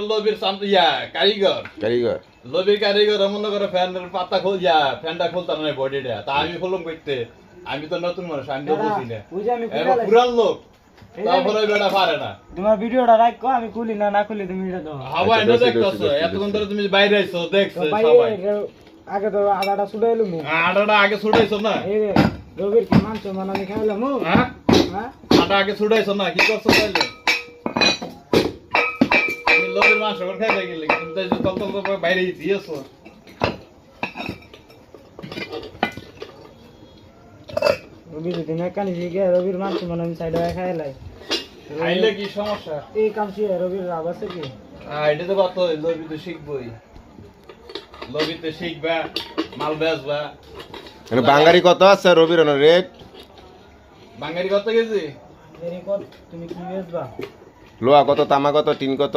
লবির ইয়া কারিগর কারিগর লবির কারিগর মনে করে ফ্যানের পাতা ফ্যানটা খুলতাম না বডিটা তা আমি খুললাম করতে আমি তো নতুন মানুষ আমি তো বুঝি না পুরান লোক তারপরে বেটা পারে না তোমার ভিডিওটা রাখো আমি খুলি না খুলি তুমি এটা দাও হাওয়া এনে দেখতেছো এতক্ষণ ধরে তুমি বাইরে আইছো দেখছো সবাই আগে তো আদাটা ছুটাইলুম আটাটা আগে ছুটাইছো না এই রে রবির কি মানছো মানে আমি খাইলাম হ্যাঁ হ্যাঁ আটা আগে ছুটাইছো না কি করছো তাইলে আমি লোকের মাংস খাইতে গেলে তুমি তো তল তল করে বাইরে দিয়েছো রবি যদি মেকানি শিখে রবির মানছো মানে আমি সাইডে খাইলাই খাইলে কি সমস্যা এই কাম শিখে রবির লাভ আছে কি এটা তো কত লবি তো শিখবই লবিতে শিখবা মাল বেচবা মানে বাঙালি কত আছে রবির রেট বাঙালি কত কেজি তুমি কি বেচবা লোহা কত তামা কত টিন কত